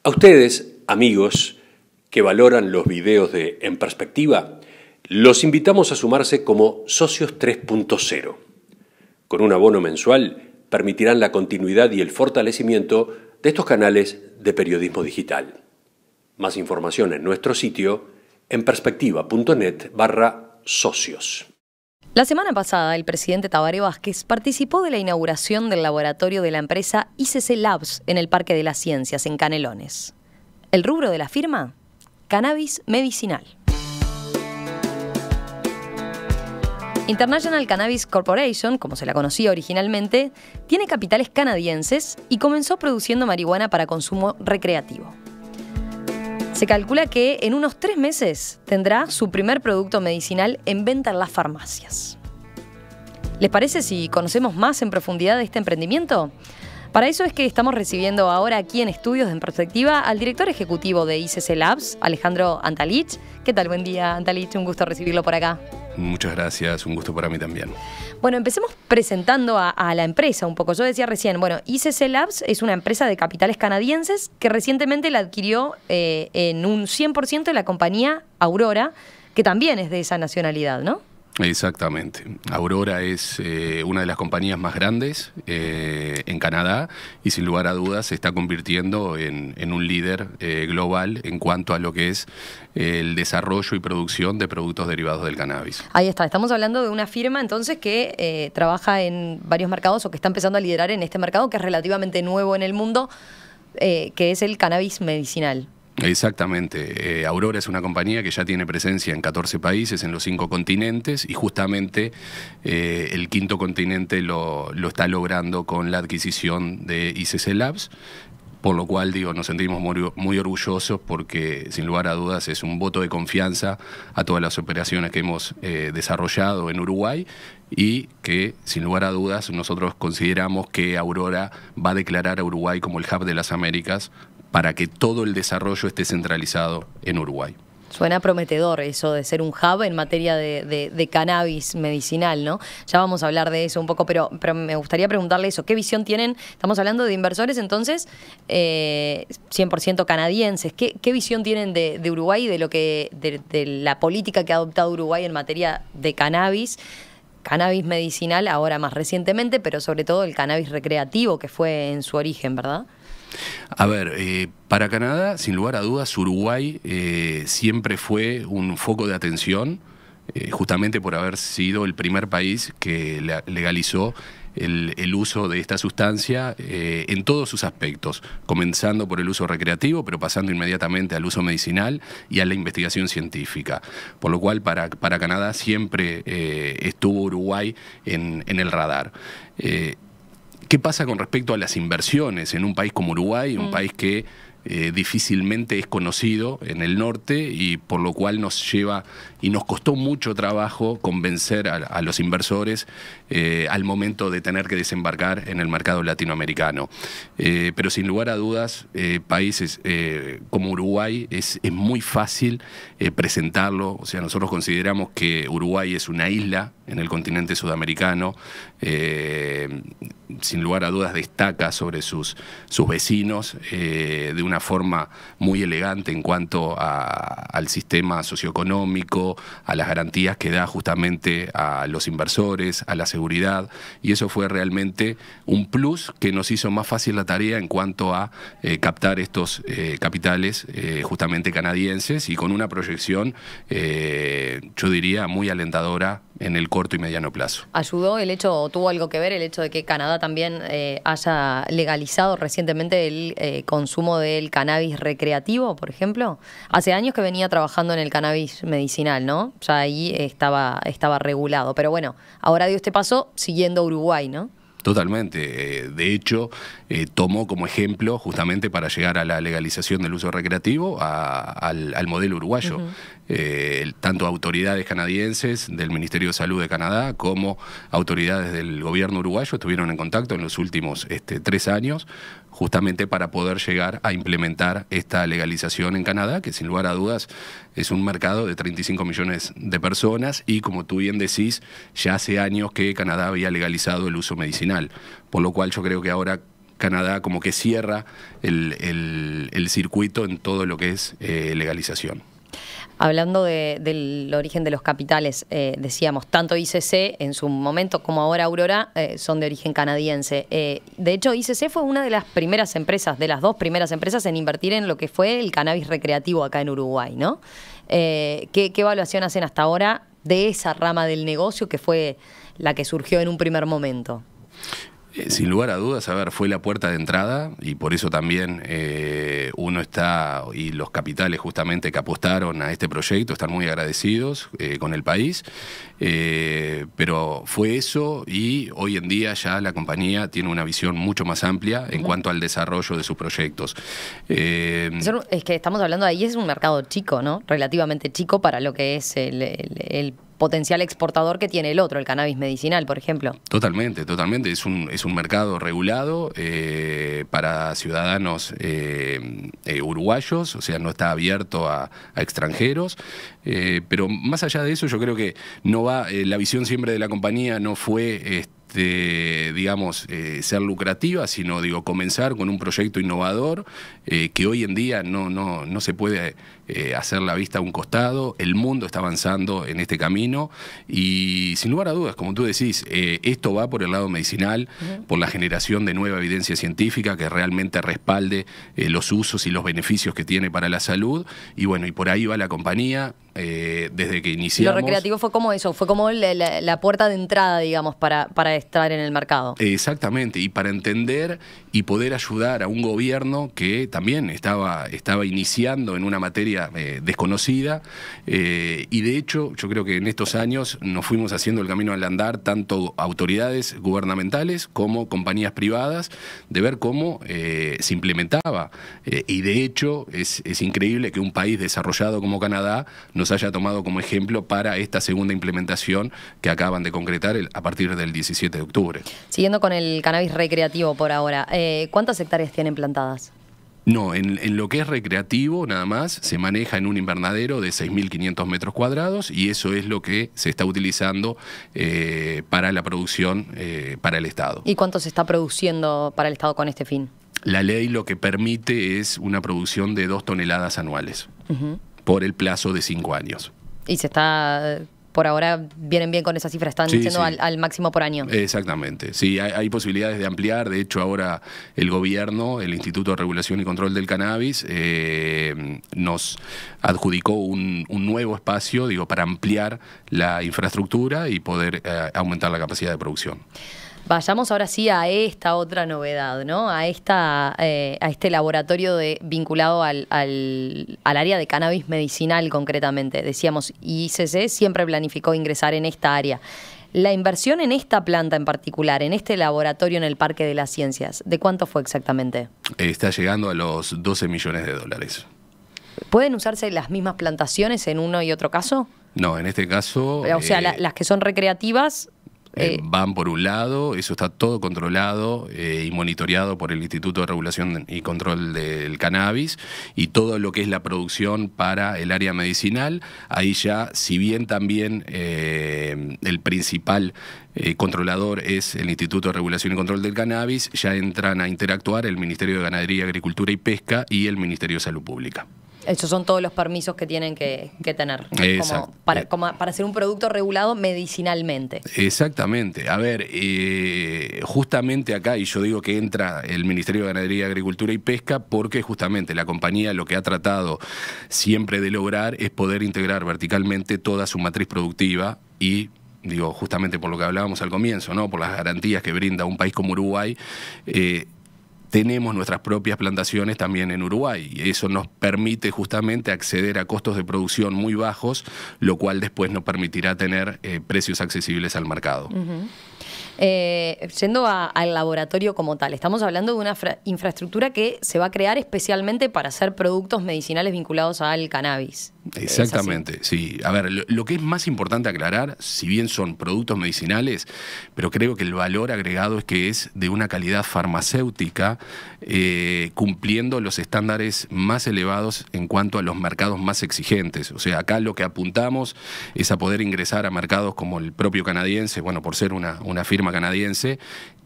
A ustedes, amigos, que valoran los videos de En Perspectiva, los invitamos a sumarse como socios 3.0. Con un abono mensual permitirán la continuidad y el fortalecimiento de estos canales de periodismo digital. Más información en nuestro sitio enperspectiva.net/socios. La semana pasada, el presidente Tabaré Vázquez participó de la inauguración del laboratorio de la empresa ICC Labs en el Parque de las Ciencias, en Canelones. El rubro de la firma: cannabis medicinal. International Cannabis Corporation, como se la conocía originalmente, tiene capitales canadienses y comenzó produciendo marihuana para consumo recreativo. Se calcula que en unos 3 meses tendrá su primer producto medicinal en venta en las farmacias. ¿Les parece si conocemos más en profundidad de este emprendimiento? Para eso es que estamos recibiendo ahora aquí en Estudios de En Perspectiva al director ejecutivo de ICC Labs, Alejandro Antalich. ¿Qué tal? Buen día, Antalich. Un gusto recibirlo por acá. Muchas gracias, un gusto para mí también. Bueno, empecemos presentando a la empresa un poco. Yo decía recién, ICC Labs es una empresa de capitales canadienses que recientemente la adquirió en un 100% la compañía Aurora, que también es de esa nacionalidad, ¿no? Exactamente. Aurora es una de las compañías más grandes en Canadá y sin lugar a dudas se está convirtiendo en un líder global en cuanto a lo que es el desarrollo y producción de productos derivados del cannabis. Ahí está, estamos hablando de una firma entonces que trabaja en varios mercados o que está empezando a liderar en este mercado que es relativamente nuevo en el mundo, que es el cannabis medicinal. Exactamente. Aurora es una compañía que ya tiene presencia en 14 países, en los 5 continentes, y justamente el 5.º continente lo está logrando con la adquisición de ICC Labs, por lo cual nos sentimos muy orgullosos porque sin lugar a dudas es un voto de confianza a todas las operaciones que hemos desarrollado en Uruguay y que sin lugar a dudas nosotros consideramos que Aurora va a declarar a Uruguay como el hub de las Américas para que todo el desarrollo esté centralizado en Uruguay. Suena prometedor eso de ser un hub en materia de cannabis medicinal, ¿no? Ya vamos a hablar de eso un poco, pero me gustaría preguntarle eso. ¿Qué visión tienen? Estamos hablando de inversores, entonces, 100% canadienses. ¿Qué visión tienen de Uruguay y de la política que ha adoptado Uruguay en materia de cannabis medicinal, ahora más recientemente, pero sobre todo el cannabis recreativo, que fue en su origen, ¿verdad? A ver, para Canadá, sin lugar a dudas, Uruguay siempre fue un foco de atención, justamente por haber sido el primer país que legalizó el uso de esta sustancia en todos sus aspectos, comenzando por el uso recreativo, pero pasando inmediatamente al uso medicinal y a la investigación científica. Por lo cual, para Canadá siempre estuvo Uruguay en el radar. ¿Qué pasa con respecto a las inversiones en un país como Uruguay, un país que difícilmente es conocido en el norte y por lo cual nos lleva y nos costó mucho trabajo convencer a los inversores al momento de tener que desembarcar en el mercado latinoamericano? Pero sin lugar a dudas, países como Uruguay es muy fácil presentarlo. O sea, nosotros consideramos que Uruguay es una isla en el continente sudamericano. Sin lugar a dudas destaca sobre sus vecinos de una forma muy elegante en cuanto al sistema socioeconómico, a las garantías que da justamente a los inversores, a la seguridad, y eso fue realmente un plus que nos hizo más fácil la tarea en cuanto a captar estos capitales justamente canadienses y con una proyección, yo diría, muy alentadora en el corto y mediano plazo. ¿Ayudó el hecho, o tuvo algo que ver el hecho de que Canadá también haya legalizado recientemente el consumo del cannabis recreativo, por ejemplo? Hace años que venía trabajando en el cannabis medicinal, ¿no? Ya ahí estaba regulado. Pero bueno, ahora dio este paso siguiendo Uruguay, ¿no? Totalmente. De hecho, tomó como ejemplo justamente para llegar a la legalización del uso recreativo al modelo uruguayo. Tanto autoridades canadienses del Ministerio de Salud de Canadá como autoridades del gobierno uruguayo estuvieron en contacto en los últimos 3 años justamente para poder llegar a implementar esta legalización en Canadá, que sin lugar a dudas es un mercado de 35 millones de personas y, como tú bien decís, ya hace años que Canadá había legalizado el uso medicinal, por lo cual yo creo que ahora Canadá como que cierra el el circuito en todo lo que es legalización. Hablando del origen de los capitales, decíamos, tanto ICC en su momento como ahora Aurora son de origen canadiense. De hecho, ICC fue una de las primeras empresas, de las dos primeras empresas en invertir en lo que fue el cannabis recreativo acá en Uruguay, ¿no? ¿Qué evaluación hacen hasta ahora de esa rama del negocio que fue la que surgió en un primer momento? Sin lugar a dudas, a ver, fue la puerta de entrada y por eso también uno está, y los capitales justamente que apostaron a este proyecto están muy agradecidos con el país, pero fue eso y hoy en día ya la compañía tiene una visión mucho más amplia en cuanto al desarrollo de sus proyectos. Es que estamos hablando de ahí, es un mercado chico, ¿no? Relativamente chico para lo que es el potencial exportador que tiene el otro, el cannabis medicinal, por ejemplo. Totalmente, totalmente. Es un mercado regulado para ciudadanos uruguayos, o sea, no está abierto a extranjeros. Pero más allá de eso, yo creo que no va, la visión siempre de la compañía no fue digamos, ser lucrativa, sino comenzar con un proyecto innovador que hoy en día no se puede hacer la vista a un costado. El mundo está avanzando en este camino y sin lugar a dudas, como tú decís, esto va por el lado medicinal, por la generación de nueva evidencia científica que realmente respalde los usos y los beneficios que tiene para la salud y bueno, y por ahí va la compañía. Desde que iniciamos. Lo recreativo fue como eso, fue como la puerta de entrada, digamos, para estar en el mercado. Exactamente, y para entender y poder ayudar a un gobierno que también estaba iniciando en una materia desconocida y de hecho yo creo que en estos años nos fuimos haciendo el camino al andar, tanto autoridades gubernamentales como compañías privadas, de ver cómo se implementaba y de hecho es increíble que un país desarrollado como Canadá nos haya tomado como ejemplo para esta segunda implementación que acaban de concretar a partir del 17 de octubre. Siguiendo con el cannabis recreativo por ahora, ¿cuántas hectáreas tienen plantadas? No, en lo que es recreativo nada más se maneja en un invernadero de 6.500 metros cuadrados y eso es lo que se está utilizando para la producción para el Estado. ¿Y cuánto se está produciendo para el Estado con este fin? La ley lo que permite es una producción de 2 toneladas anuales. Por el plazo de 5 años. Y se está, por ahora, vienen bien con esa cifra, están diciendo sí. Al máximo por año. Exactamente, sí, hay posibilidades de ampliar, de hecho ahora el gobierno, el Instituto de Regulación y Control del Cannabis, nos adjudicó un nuevo espacio, para ampliar la infraestructura y poder aumentar la capacidad de producción. Vayamos ahora sí a esta otra novedad, ¿no? A este laboratorio vinculado al área de cannabis medicinal concretamente. Decíamos, ICC siempre planificó ingresar en esta área. La inversión en esta planta en particular, en este laboratorio en el Parque de las Ciencias, ¿de cuánto fue exactamente? Está llegando a los 12 millones de dólares. ¿Pueden usarse las mismas plantaciones en uno y otro caso? No, en este caso... O sea, las que son recreativas... van por un lado, eso está todo controlado y monitoreado por el Instituto de Regulación y Control del Cannabis y todo lo que es la producción para el área medicinal, ahí ya, si bien también el principal controlador es el Instituto de Regulación y Control del Cannabis, ya entran a interactuar el Ministerio de Ganadería, Agricultura y Pesca y el Ministerio de Salud Pública. Esos son todos los permisos que tienen que tener Exacto. Como para hacer un producto regulado medicinalmente. Exactamente. A ver, justamente acá, y yo digo que entra el Ministerio de Ganadería, Agricultura y Pesca, porque justamente la compañía lo que ha tratado siempre de lograr es poder integrar verticalmente toda su matriz productiva y... justamente por lo que hablábamos al comienzo, ¿no? Por las garantías que brinda un país como Uruguay, tenemos nuestras propias plantaciones también en Uruguay y eso nos permite justamente acceder a costos de producción muy bajos, lo cual después nos permitirá tener precios accesibles al mercado. Yendo al laboratorio como tal, estamos hablando de una infraestructura que se va a crear especialmente para hacer productos medicinales vinculados al cannabis. Exactamente, sí. A ver, lo que es más importante aclarar, si bien son productos medicinales, pero creo que el valor agregado es que es de una calidad farmacéutica, cumpliendo los estándares más elevados en cuanto a los mercados más exigentes. O sea, acá lo que apuntamos es a poder ingresar a mercados como el propio canadiense, bueno, por ser una firma canadiense,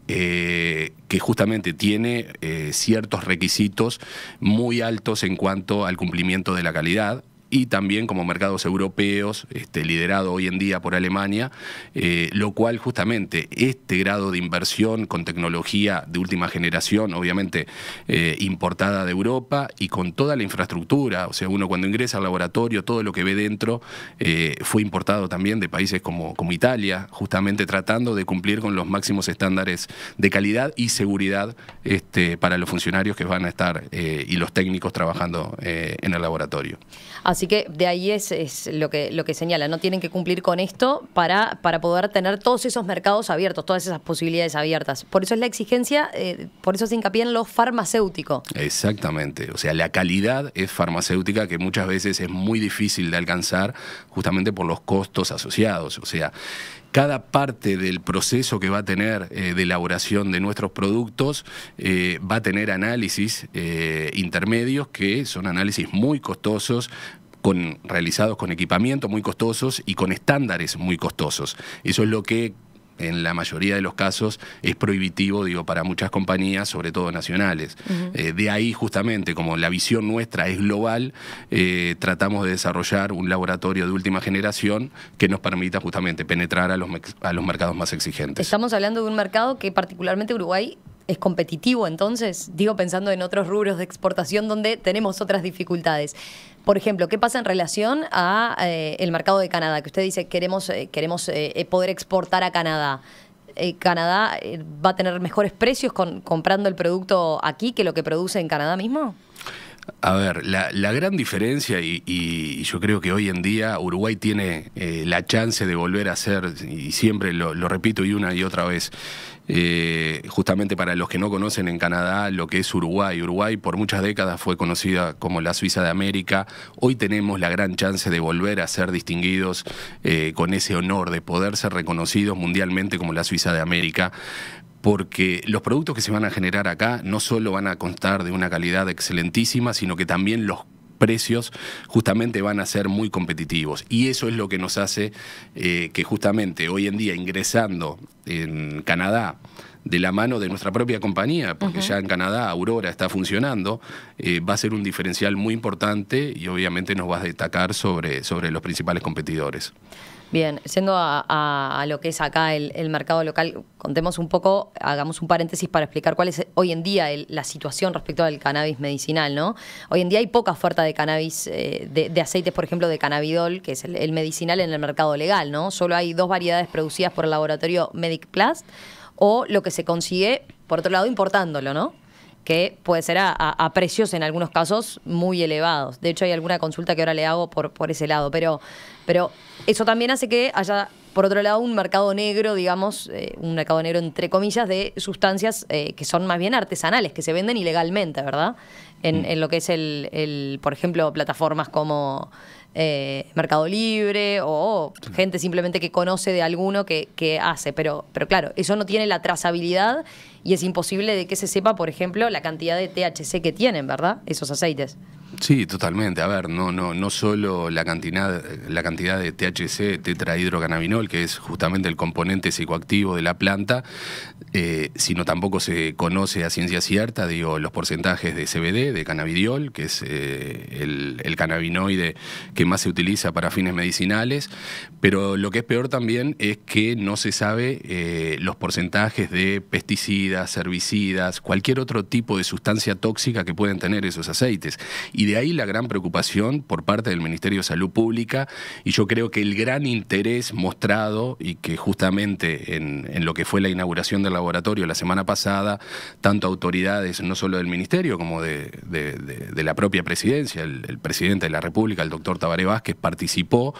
que justamente tiene ciertos requisitos muy altos en cuanto al cumplimiento de la calidad, y también como mercados europeos, liderado hoy en día por Alemania, lo cual justamente este grado de inversión con tecnología de última generación, obviamente importada de Europa y con toda la infraestructura, o sea, uno cuando ingresa al laboratorio, todo lo que ve dentro fue importado también de países como Italia, justamente tratando de cumplir con los máximos estándares de calidad y seguridad para los funcionarios que van a estar y los técnicos trabajando en el laboratorio. Así que de ahí es lo que señala, no tienen que cumplir con esto para poder tener todos esos mercados abiertos, todas esas posibilidades abiertas. Por eso es la exigencia, por eso se hincapié en lo farmacéutico. Exactamente, o sea, la calidad es farmacéutica, que muchas veces es muy difícil de alcanzar justamente por los costos asociados. O sea, cada parte del proceso que va a tener de elaboración de nuestros productos va a tener análisis intermedios, que son análisis muy costosos, realizados con equipamiento muy costosos y con estándares muy costosos. Eso es lo que en la mayoría de los casos es prohibitivo, digo, para muchas compañías, sobre todo nacionales. De ahí justamente, como la visión nuestra es global, tratamos de desarrollar un laboratorio de última generación que nos permita justamente penetrar a los mercados más exigentes. Estamos hablando de un mercado que particularmente Uruguay es competitivo, entonces, digo, pensando en otros rubros de exportación donde tenemos otras dificultades. Por ejemplo, ¿qué pasa en relación a el mercado de Canadá? Que usted dice, queremos poder exportar a Canadá. ¿Canadá va a tener mejores precios comprando el producto aquí que lo que produce en Canadá mismo? A ver, la gran diferencia, y yo creo que hoy en día Uruguay tiene la chance de volver a ser, y siempre lo repito y una y otra vez, justamente para los que no conocen en Canadá lo que es Uruguay. Uruguay por muchas décadas fue conocida como la Suiza de América. Hoy tenemos la gran chance de volver a ser distinguidos con ese honor de poder ser reconocidos mundialmente como la Suiza de América, porque los productos que se van a generar acá no solo van a constar de una calidad excelentísima, sino que también los precios justamente van a ser muy competitivos, y eso es lo que nos hace que justamente hoy en día, ingresando en Canadá de la mano de nuestra propia compañía, porque ya en Canadá Aurora está funcionando, va a ser un diferencial muy importante y obviamente nos va a destacar sobre los principales competidores. Bien, yendo a lo que es acá el mercado local, contemos un poco, hagamos un paréntesis para explicar cuál es hoy en día la situación respecto al cannabis medicinal, ¿no? Hoy en día hay poca oferta de cannabis, de aceites, por ejemplo, de cannabidol, que es el medicinal en el mercado legal, ¿no? Solo hay 2 variedades producidas por el laboratorio MedicPlast, o lo que se consigue, por otro lado, importándolo, ¿no? Que puede ser a precios en algunos casos muy elevados. De hecho, hay alguna consulta que ahora le hago por ese lado, pero eso también hace que haya, por otro lado, un mercado negro, digamos, un mercado negro entre comillas, de sustancias que son más bien artesanales, que se venden ilegalmente, ¿verdad? En lo que es por ejemplo, plataformas como Mercado Libre o gente simplemente que conoce de alguno que hace, pero claro, eso no tiene la trazabilidad y es imposible de que se sepa, por ejemplo, la cantidad de THC que tienen, ¿verdad? Esos aceites. Sí, totalmente. A ver, no solo la cantidad de THC, tetrahidrocannabinol, que es justamente el componente psicoactivo de la planta, sino tampoco se conoce a ciencia cierta, digo, los porcentajes de CBD, de cannabidiol, que es el cannabinoide que más se utiliza para fines medicinales, pero lo que es peor también es que no se sabe los porcentajes de pesticidas, herbicidas, cualquier otro tipo de sustancia tóxica que pueden tener esos aceites. Y de ahí la gran preocupación por parte del Ministerio de Salud Pública, y yo creo que el gran interés mostrado, y que justamente en lo que fue la inauguración del laboratorio la semana pasada, tanto autoridades no solo del Ministerio como de la propia presidencia, el presidente de la República, el doctor Tabaré Vázquez, participó,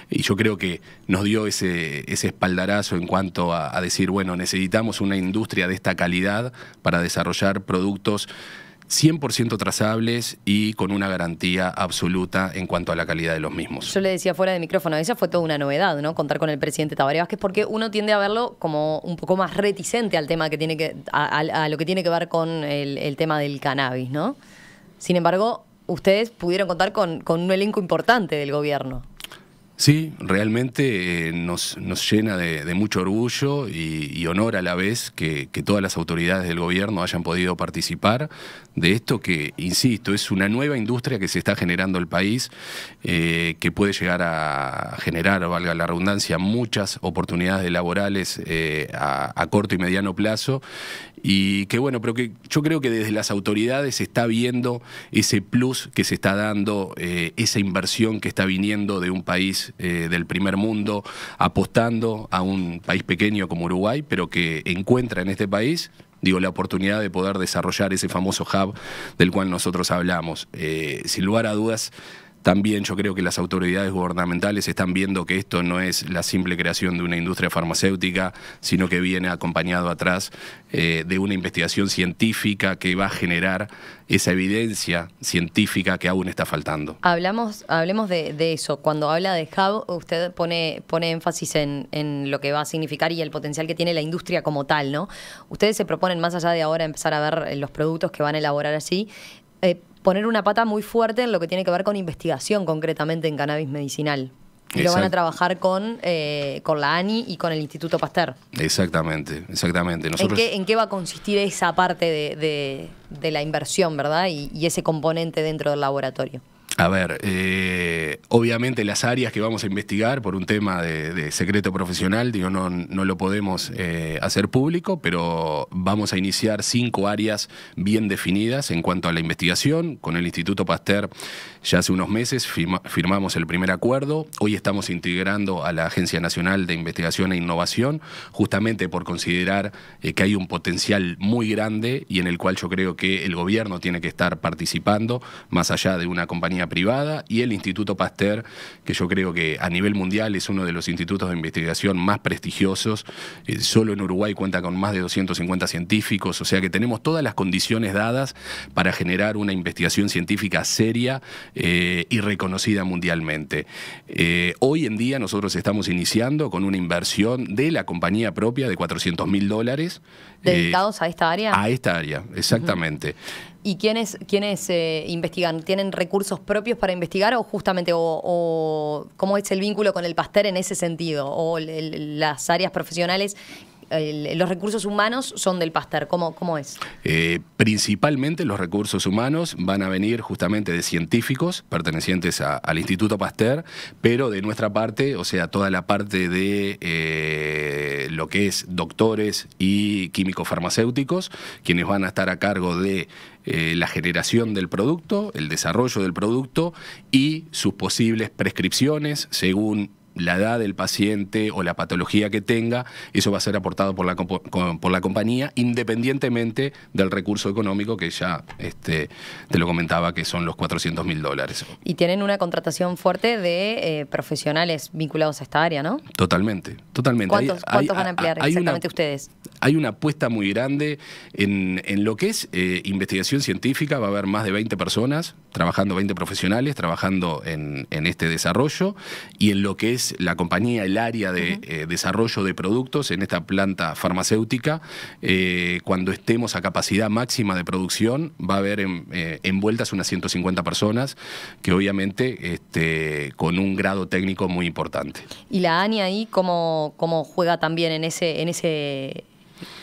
y yo creo que nos dio ese espaldarazo en cuanto a decir, bueno, necesitamos una industria de esta calidad para desarrollar productos 100% trazables y con una garantía absoluta en cuanto a la calidad de los mismos. Yo le decía fuera de micrófono, esa fue toda una novedad, ¿no? Contar con el presidente Tabaré Vázquez, porque uno tiende a verlo como un poco más reticente al tema que tiene a lo que tiene que ver con el tema del cannabis, ¿no? Sin embargo, ustedes pudieron contar con un elenco importante del gobierno. Sí, realmente nos llena de mucho orgullo y honor a la vez que todas las autoridades del gobierno hayan podido participar de esto que, insisto, es una nueva industria que se está generando en el país, que puede llegar a generar, valga la redundancia, muchas oportunidades laborales a corto y mediano plazo. Y que bueno, pero que yo creo que desde las autoridades se está viendo ese plus que se está dando, esa inversión que está viniendo de un país del primer mundo, apostando a un país pequeño como Uruguay, pero que encuentra en este país, digo, la oportunidad de poder desarrollar ese famoso hub del cual nosotros hablamos. Sin lugar a dudas, también yo creo que las autoridades gubernamentales están viendo que esto no es la simple creación de una industria farmacéutica, sino que viene acompañado atrás de una investigación científica que va a generar esa evidencia científica que aún está faltando. Hablemos de eso. Cuando habla de hub, usted pone énfasis en lo que va a significar y el potencial que tiene la industria como tal, ¿no? Ustedes se proponen, más allá de ahora empezar a ver los productos que van a elaborar allí, poner una pata muy fuerte en lo que tiene que ver con investigación concretamente en cannabis medicinal. Y lo van a trabajar con la ANI y con el Instituto Pasteur. Exactamente. Nosotros... ¿En qué va a consistir esa parte de la inversión, verdad? Y ese componente dentro del laboratorio. A ver, obviamente las áreas que vamos a investigar por un tema de secreto profesional, digo, no lo podemos hacer público, pero vamos a iniciar 5 áreas bien definidas en cuanto a la investigación. Con el Instituto Pasteur ya hace unos meses firmamos el primer acuerdo. Hoy estamos integrando a la Agencia Nacional de Investigación e Innovación, justamente por considerar que hay un potencial muy grande y en el cual yo creo que el gobierno tiene que estar participando, más allá de una compañía privada, y el Instituto Pasteur, que yo creo que a nivel mundial es uno de los institutos de investigación más prestigiosos. Solo en Uruguay cuenta con más de 250 científicos, o sea que tenemos todas las condiciones dadas para generar una investigación científica seria y reconocida mundialmente. Hoy en día nosotros estamos iniciando con una inversión de la compañía propia de $400.000. ¿Dedicados a esta área? A esta área, exactamente. ¿Y quiénes investigan? ¿Tienen recursos propios para investigar o justamente o cómo es el vínculo con el Pasteur en ese sentido? ¿O las áreas profesionales, los recursos humanos son del Pasteur? ¿Cómo es? Principalmente los recursos humanos van a venir justamente de científicos pertenecientes al Instituto Pasteur, pero de nuestra parte, o sea, toda la parte de lo que es doctores y químicos farmacéuticos, quienes van a estar a cargo de la generación del producto, el desarrollo del producto y sus posibles prescripciones según la edad del paciente o la patología que tenga. Eso va a ser aportado por la compañía, independientemente del recurso económico que ya te lo comentaba, que son los $400.000. Y tienen una contratación fuerte de profesionales vinculados a esta área, ¿no? Totalmente. ¿Cuántos van a emplear exactamente ustedes? Hay una apuesta muy grande en lo que es investigación científica. Va a haber más de 20 personas trabajando, 20 profesionales trabajando en este desarrollo, y en lo que es la compañía, el área de desarrollo de productos en esta planta farmacéutica. Cuando estemos a capacidad máxima de producción, va a haber envueltas unas 150 personas, que obviamente con un grado técnico muy importante. ¿Y la ANI ahí cómo juega también en ese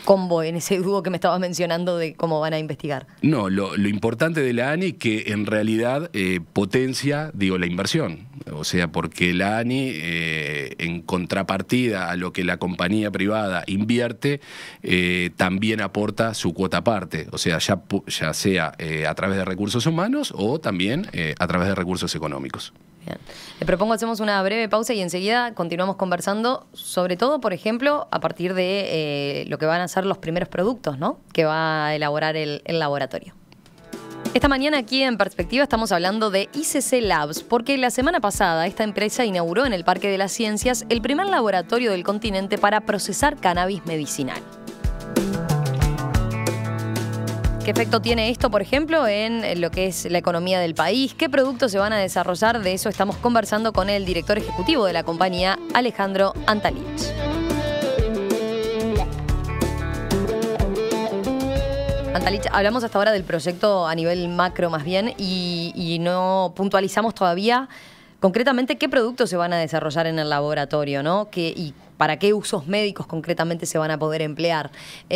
combo, en ese dúo que me estabas mencionando de cómo van a investigar? No, lo importante de la ANI que en realidad potencia, la inversión. O sea, porque la ANI, en contrapartida a lo que la compañía privada invierte, también aporta su cuota aparte. O sea, ya sea a través de recursos humanos o también a través de recursos económicos. Bien. Le propongo hacemos una breve pausa y enseguida continuamos conversando, sobre todo, por ejemplo, a partir de lo que van a ser los primeros productos, ¿no?, que va a elaborar el laboratorio. Esta mañana aquí en Perspectiva estamos hablando de ICC Labs, porque la semana pasada esta empresa inauguró en el Parque de las Ciencias el primer laboratorio del continente para procesar cannabis medicinal. ¿Qué efecto tiene esto, por ejemplo, en lo que es la economía del país? ¿Qué productos se van a desarrollar? De eso estamos conversando con el director ejecutivo de la compañía, Alejandro Antalich. Antalich, hablamos hasta ahora del proyecto a nivel macro más bien y no puntualizamos todavía concretamente qué productos se van a desarrollar en el laboratorio, ¿no? Y para qué usos médicos concretamente se van a poder emplear.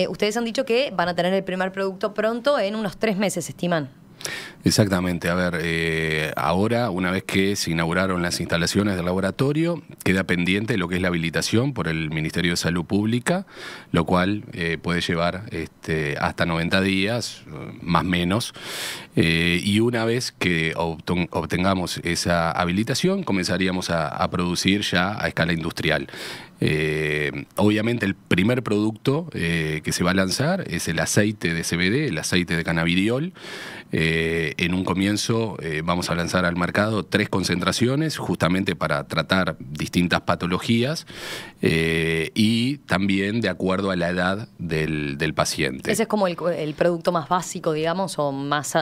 Ustedes han dicho que van a tener el primer producto pronto, en unos 3 meses, estiman. Exactamente. A ver, ahora, una vez que se inauguraron las instalaciones del laboratorio, queda pendiente lo que es la habilitación por el Ministerio de Salud Pública, lo cual puede llevar hasta 90 días, más o menos. Y una vez que obtengamos esa habilitación, comenzaríamos a producir ya a escala industrial. Obviamente el primer producto que se va a lanzar es el aceite de CBD, el aceite de cannabidiol. En un comienzo vamos a lanzar al mercado 3 concentraciones justamente para tratar distintas patologías y también de acuerdo a la edad del paciente. Ese es como el producto más básico, digamos, o más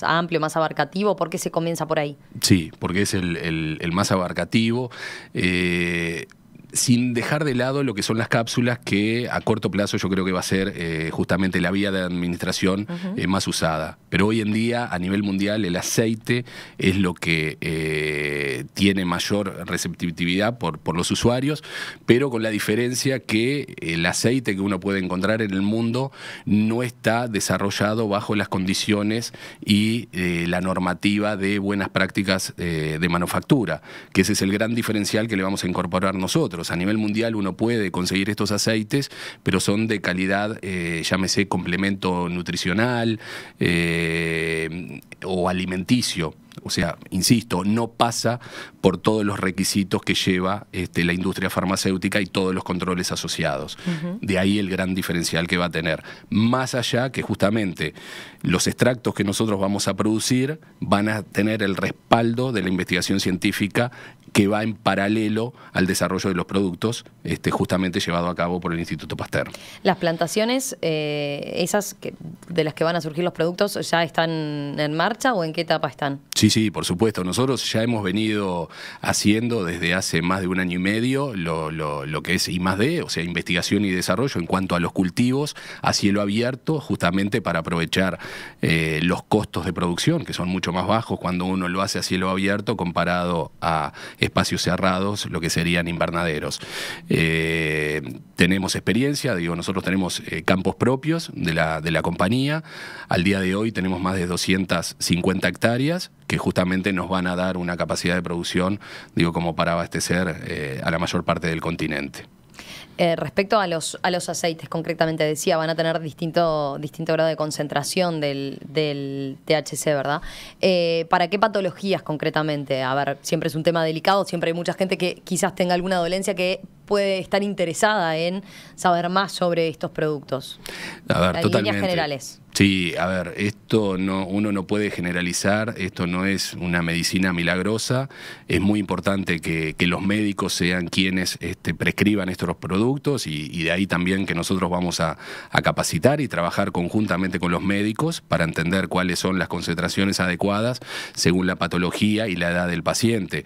amplio, más abarcativo. ¿Por qué se comienza por ahí? Sí, porque es el más abarcativo. Sin dejar de lado lo que son las cápsulas, que a corto plazo yo creo que va a ser justamente la vía de administración más usada. Pero hoy en día, a nivel mundial, el aceite es lo que tiene mayor receptividad por los usuarios, pero con la diferencia que el aceite que uno puede encontrar en el mundo no está desarrollado bajo las condiciones y la normativa de buenas prácticas de manufactura, que ese es el gran diferencial que le vamos a incorporar nosotros. A nivel mundial uno puede conseguir estos aceites, pero son de calidad, llámese complemento nutricional o alimenticio. O sea, insisto, no pasa por todos los requisitos que lleva la industria farmacéutica y todos los controles asociados. De ahí el gran diferencial que va a tener. Más allá que justamente los extractos que nosotros vamos a producir van a tener el respaldo de la investigación científica que va en paralelo al desarrollo de los productos, justamente llevado a cabo por el Instituto Pasteur. Las plantaciones, esas de las que van a surgir los productos, ¿ya están en marcha o en qué etapa están? Sí, por supuesto. Nosotros ya hemos venido haciendo desde hace más de 1 año y medio lo que es I+D, o sea, investigación y desarrollo en cuanto a los cultivos a cielo abierto, justamente para aprovechar los costos de producción, que son mucho más bajos cuando uno lo hace a cielo abierto comparado a espacios cerrados, lo que serían invernaderos. Tenemos experiencia, nosotros tenemos campos propios de la compañía. Al día de hoy tenemos más de 250 hectáreas que justamente nos van a dar una capacidad de producción, como para abastecer a la mayor parte del continente. Respecto a los aceites, concretamente decía, van a tener distinto grado de concentración del THC, ¿verdad? ¿Para qué patologías concretamente? A ver, siempre es un tema delicado, siempre hay mucha gente que quizás tenga alguna dolencia que puede estar interesada en saber más sobre estos productos. A ver, en totalmente. Líneas generales. Sí, a ver, uno no puede generalizar, esto no es una medicina milagrosa, es muy importante que los médicos sean quienes prescriban estos productos y de ahí también que nosotros vamos a capacitar y trabajar conjuntamente con los médicos para entender cuáles son las concentraciones adecuadas según la patología y la edad del paciente.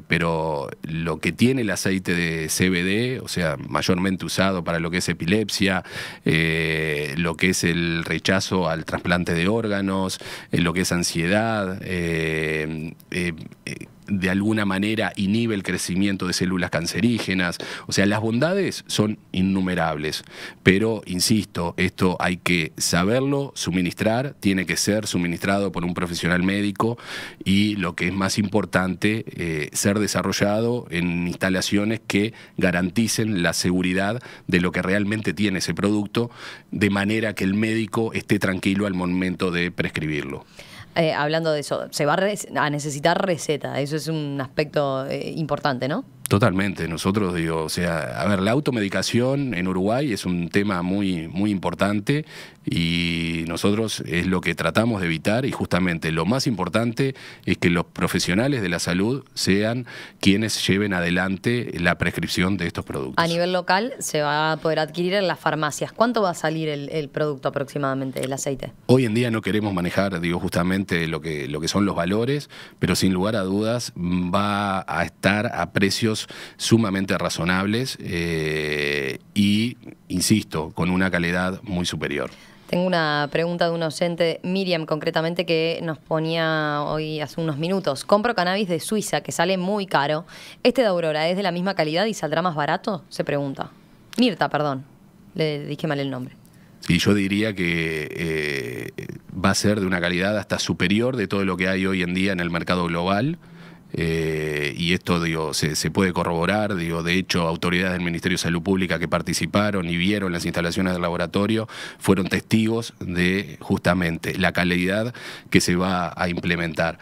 Pero lo que tiene el aceite de CBD, o sea, mayormente usado para lo que es epilepsia, lo que es el rechazo al trasplante de órganos, lo que es ansiedad, de alguna manera inhibe el crecimiento de células cancerígenas. O sea, las bondades son innumerables, pero insisto, esto hay que saberlo suministrar, tiene que ser suministrado por un profesional médico y lo que es más importante, ser desarrollado en instalaciones que garanticen la seguridad de lo que realmente tiene ese producto, de manera que el médico esté tranquilo al momento de prescribirlo. Hablando de eso, se va a necesitar receta, eso es un aspecto importante, ¿no? Totalmente. Nosotros, digo, o sea, a ver, la automedicación en Uruguay es un tema muy, muy importante y nosotros es lo que tratamos de evitar, y justamente lo más importante es que los profesionales de la salud sean quienes lleven adelante la prescripción de estos productos. A nivel local se va a poder adquirir en las farmacias. ¿Cuánto va a salir el producto aproximadamente, el aceite? Hoy en día no queremos manejar, digo, justamente lo que son los valores, pero sin lugar a dudas va a estar a precios sumamente razonables y, insisto, con una calidad muy superior. Tengo una pregunta de un oyente, Miriam concretamente, que nos ponía hoy hace unos minutos. Compro cannabis de Suiza, que sale muy caro. ¿Este de Aurora es de la misma calidad y saldrá más barato? Se pregunta. Mirta, perdón. Le dije mal el nombre. Sí, yo diría que va a ser de una calidad hasta superior de todo lo que hay hoy en día en el mercado global. Y esto, digo, se puede corroborar, digo, de hecho, autoridades del Ministerio de Salud Pública que participaron y vieron las instalaciones del laboratorio fueron testigos de justamente la calidad que se va a implementar.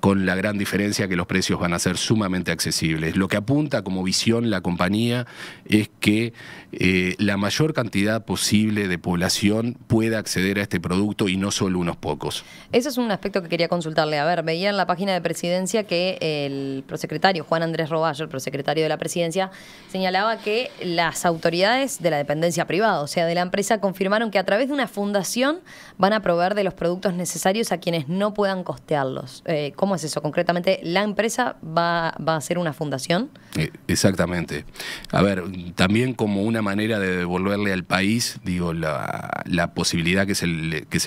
Con la gran diferencia que los precios van a ser sumamente accesibles. Lo que apunta como visión la compañía es que la mayor cantidad posible de población pueda acceder a este producto y no solo unos pocos. Ese es un aspecto que quería consultarle. A ver, veía en la página de Presidencia que el prosecretario Juan Andrés Roballo, el prosecretario de la Presidencia, señalaba que las autoridades de la dependencia privada, o sea, de la empresa, confirmaron que a través de una fundación van a proveer de los productos necesarios a quienes no puedan costearlos. ¿Cómo es eso? Concretamente, ¿la empresa va a hacer una fundación? Exactamente. A ver, también como una manera de devolverle al país, digo, la posibilidad que se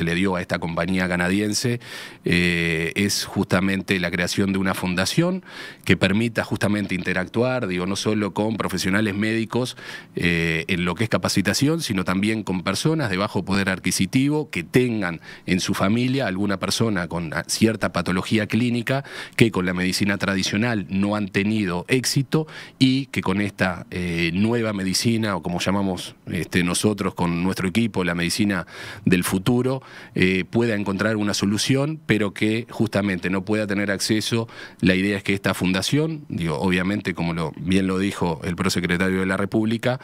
le dio a esta compañía canadiense es justamente la creación de una fundación que permita justamente interactuar, digo, no solo con profesionales médicos en lo que es capacitación, sino también con personas de bajo poder adquisitivo que tengan en su familia alguna persona con cierta patología clínica que con la medicina tradicional no han tenido éxito y que con esta nueva medicina, o como llamamos nosotros con nuestro equipo, la medicina del futuro, pueda encontrar una solución, pero que justamente no pueda tener acceso. La idea es que esta fundación, digo, obviamente, como bien lo dijo el prosecretario de la República,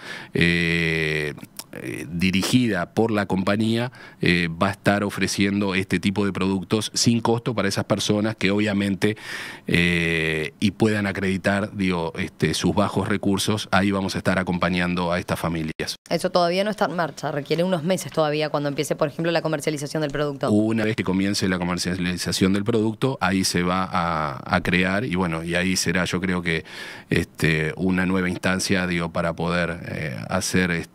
dirigida por la compañía, va a estar ofreciendo este tipo de productos sin costo para esas personas que obviamente y puedan acreditar, digo, sus bajos recursos. Ahí vamos a estar acompañando a estas familias. Eso todavía no está en marcha, requiere unos meses todavía cuando empiece, por ejemplo, la comercialización del producto. Una vez que comience la comercialización del producto, ahí se va a crear y bueno, y ahí será, yo creo que una nueva instancia, digo, para poder hacer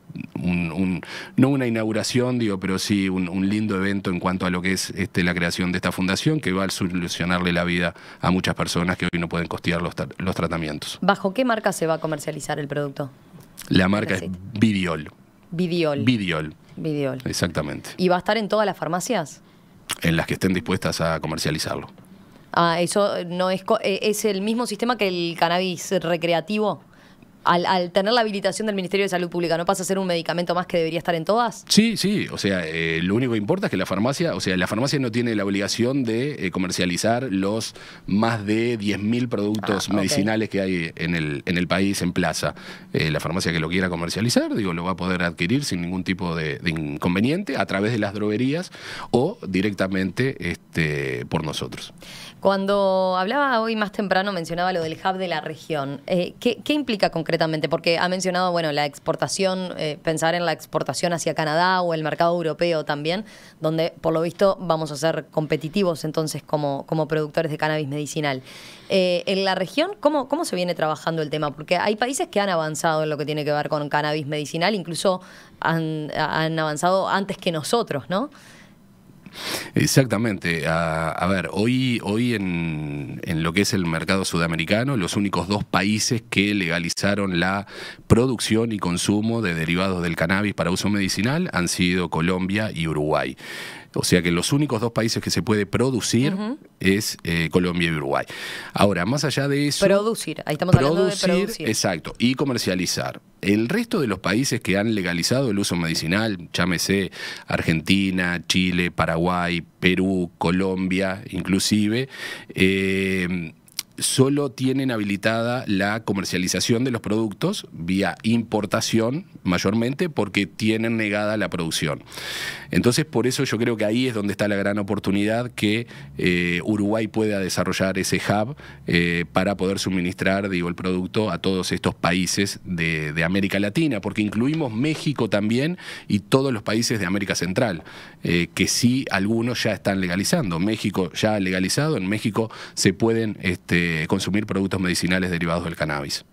no una inauguración, digo, pero sí un lindo evento en cuanto a lo que es la creación de esta fundación, que va a solucionarle la vida a muchas personas que hoy no pueden costear los tratamientos. ¿Bajo qué marca se va a comercializar el producto? La marca es Vidiol. Vidiol. Vidiol. Vidiol. Exactamente. ¿Y va a estar en todas las farmacias? En las que estén dispuestas a comercializarlo. Ah, eso no es el mismo sistema que el cannabis recreativo. Al tener la habilitación del Ministerio de Salud Pública, ¿no pasa a ser un medicamento más que debería estar en todas? Sí, sí, o sea, lo único que importa es que la farmacia no tiene la obligación de comercializar los más de 10.000 productos medicinales que hay en el país en plaza. La farmacia que lo quiera comercializar, digo, lo va a poder adquirir sin ningún tipo de inconveniente a través de las droguerías o directamente por nosotros. Cuando hablaba hoy más temprano, mencionaba lo del hub de la región. ¿Qué implica concretamente? Porque ha mencionado, bueno, la exportación, pensar en la exportación hacia Canadá o el mercado europeo también, donde por lo visto vamos a ser competitivos entonces como productores de cannabis medicinal. En la región, ¿cómo se viene trabajando el tema? Porque hay países que han avanzado en lo que tiene que ver con cannabis medicinal, incluso han avanzado antes que nosotros, ¿no? Exactamente. A ver, hoy en lo que es el mercado sudamericano, los únicos dos países que legalizaron la producción y consumo de derivados del cannabis para uso medicinal han sido Colombia y Uruguay. O sea que los únicos dos países que se puede producir es Colombia y Uruguay. Ahora, más allá de eso... Producir, ahí estamos hablando de producir. Exacto, y comercializar. El resto de los países que han legalizado el uso medicinal, llámese Argentina, Chile, Paraguay, Perú, Colombia, inclusive... solo tienen habilitada la comercialización de los productos vía importación, mayormente porque tienen negada la producción. Entonces, por eso yo creo que ahí es donde está la gran oportunidad que Uruguay pueda desarrollar ese hub para poder suministrar, digo, el producto a todos estos países de América Latina, porque incluimos México también y todos los países de América Central, que sí algunos ya están legalizando. México ya ha legalizado, en México se pueden consumir productos medicinales derivados del cannabis.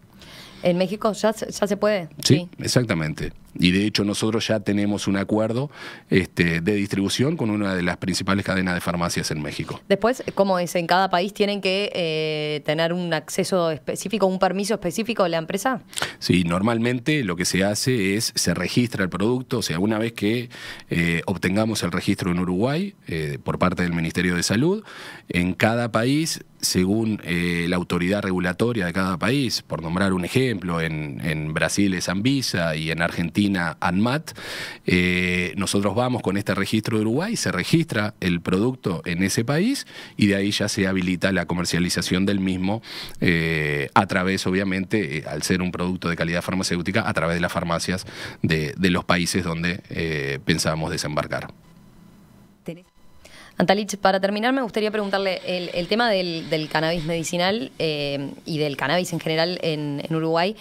¿En México ya se puede? Sí, exactamente. Y de hecho nosotros ya tenemos un acuerdo de distribución con una de las principales cadenas de farmacias en México. Después, ¿cómo es? ¿En cada país tienen que tener un acceso específico, un permiso específico de la empresa? Sí, normalmente lo que se hace es, se registra el producto, o sea, una vez que obtengamos el registro en Uruguay por parte del Ministerio de Salud, en cada país, según la autoridad regulatoria de cada país, por nombrar un ejemplo, en Brasil es Anvisa y en Argentina ANMAT, nosotros vamos con este registro de Uruguay, se registra el producto en ese país y de ahí ya se habilita la comercialización del mismo a través, obviamente, al ser un producto de calidad farmacéutica, a través de las farmacias de los países donde pensamos desembarcar. Antalich, para terminar me gustaría preguntarle el tema del cannabis medicinal y del cannabis en general en Uruguay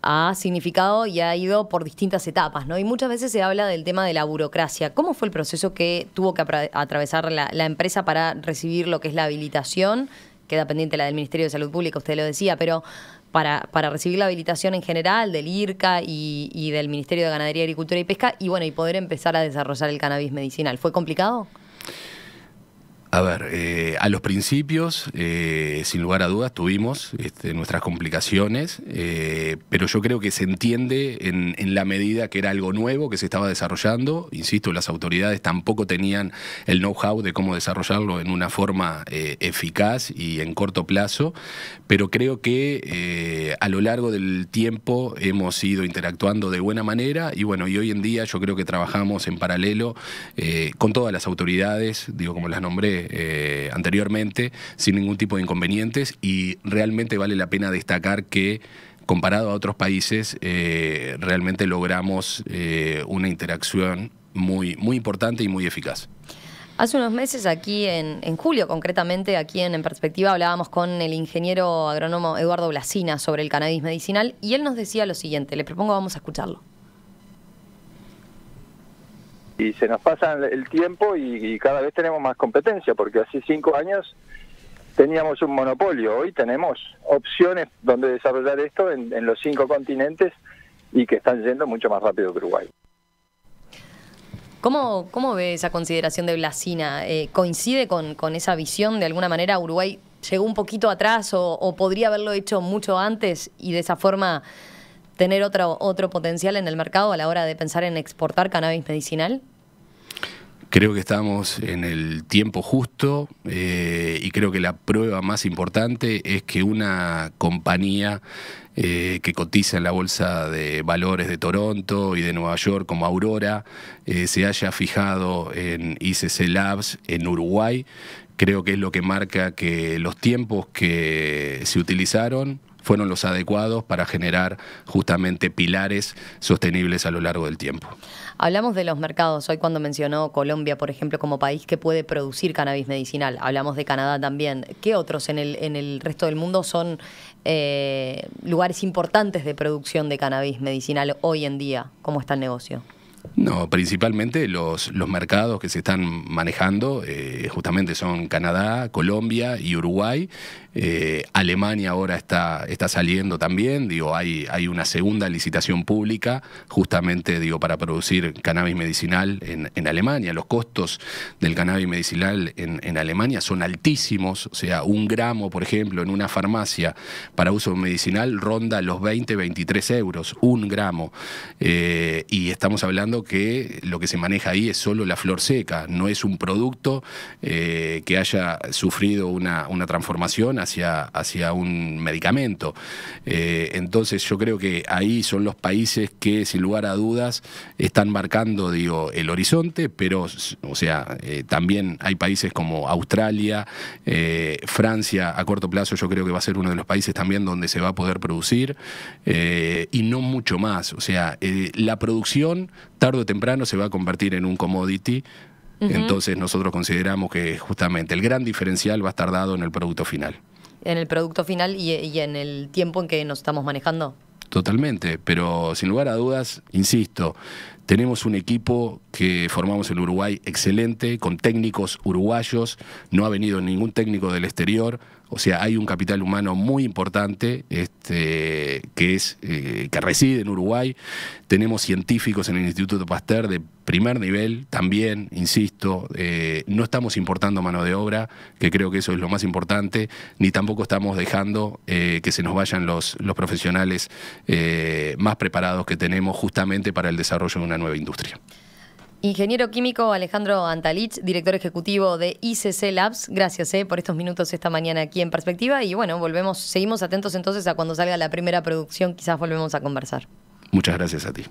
ha significado y ha ido por distintas etapas, ¿no? Y muchas veces se habla del tema de la burocracia. ¿Cómo fue el proceso que tuvo que atravesar la empresa para recibir lo que es la habilitación? Queda pendiente la del Ministerio de Salud Pública, usted lo decía, pero para recibir la habilitación en general del IRCA y del Ministerio de Ganadería, Agricultura y Pesca y bueno, y poder empezar a desarrollar el cannabis medicinal. ¿Fue complicado? A ver, a los principios, sin lugar a dudas, tuvimos nuestras complicaciones, pero yo creo que se entiende en la medida que era algo nuevo que se estaba desarrollando. Insisto, las autoridades tampoco tenían el know-how de cómo desarrollarlo en una forma eficaz y en corto plazo, pero creo que a lo largo del tiempo hemos ido interactuando de buena manera y bueno, y hoy en día yo creo que trabajamos en paralelo con todas las autoridades, digo, como las nombré anteriormente, sin ningún tipo de inconvenientes y realmente vale la pena destacar que comparado a otros países realmente logramos una interacción muy importante y muy eficaz. Hace unos meses aquí en julio, concretamente aquí en Perspectiva, hablábamos con el ingeniero agrónomo Eduardo Blasina sobre el cannabis medicinal y él nos decía lo siguiente, le propongo vamos a escucharlo. Y se nos pasa el tiempo y cada vez tenemos más competencia, porque hace 5 años teníamos un monopolio, hoy tenemos opciones donde desarrollar esto en los 5 continentes y que están yendo mucho más rápido que Uruguay. ¿Cómo ve esa consideración de Blasina? ¿Coincide con esa visión? De alguna manera Uruguay llegó un poquito atrás o podría haberlo hecho mucho antes y de esa forma tener otro potencial en el mercado a la hora de pensar en exportar cannabis medicinal? Creo que estamos en el tiempo justo y creo que la prueba más importante es que una compañía que cotiza en la Bolsa de Valores de Toronto y de Nueva York como Aurora se haya fijado en ICC Labs en Uruguay. Creo que es lo que marca que los tiempos que se utilizaron fueron los adecuados para generar justamente pilares sostenibles a lo largo del tiempo. Hablamos de los mercados. Hoy cuando mencionó Colombia, por ejemplo, como país que puede producir cannabis medicinal, hablamos de Canadá también. ¿Qué otros en el resto del mundo son lugares importantes de producción de cannabis medicinal hoy en día? ¿Cómo está el negocio? No, principalmente los mercados que se están manejando justamente son Canadá, Colombia y Uruguay. Alemania ahora está saliendo también, digo, hay una segunda licitación pública justamente, digo, para producir cannabis medicinal en Alemania. Los costos del cannabis medicinal en Alemania son altísimos, o sea, 1 gramo, por ejemplo, en una farmacia para uso medicinal ronda los 20-23 euros, 1 gramo. Y estamos hablando entiendo que lo que se maneja ahí es solo la flor seca, no es un producto que haya sufrido una transformación hacia un medicamento. Entonces yo creo que ahí son los países que sin lugar a dudas están marcando, digo, el horizonte, pero o sea, también hay países como Australia, Francia, a corto plazo yo creo que va a ser uno de los países también donde se va a poder producir, y no mucho más. O sea, la producción tarde o temprano se va a convertir en un commodity. Entonces nosotros consideramos que justamente el gran diferencial va a estar dado en el producto final. En el producto final y en el tiempo en que nos estamos manejando. Totalmente, pero sin lugar a dudas, insisto, tenemos un equipo que formamos en Uruguay excelente, con técnicos uruguayos, no ha venido ningún técnico del exterior, o sea, hay un capital humano muy importante que reside en Uruguay. Tenemos científicos en el Instituto Pasteur de primer nivel, también, insisto, no estamos importando mano de obra, que creo que eso es lo más importante, ni tampoco estamos dejando que se nos vayan los profesionales más preparados que tenemos justamente para el desarrollo de una nueva industria. Ingeniero químico Alejandro Antalich, director ejecutivo de ICC Labs, gracias por estos minutos esta mañana aquí en Perspectiva, y bueno, seguimos atentos entonces a cuando salga la primera producción, quizás volvemos a conversar. Muchas gracias a ti.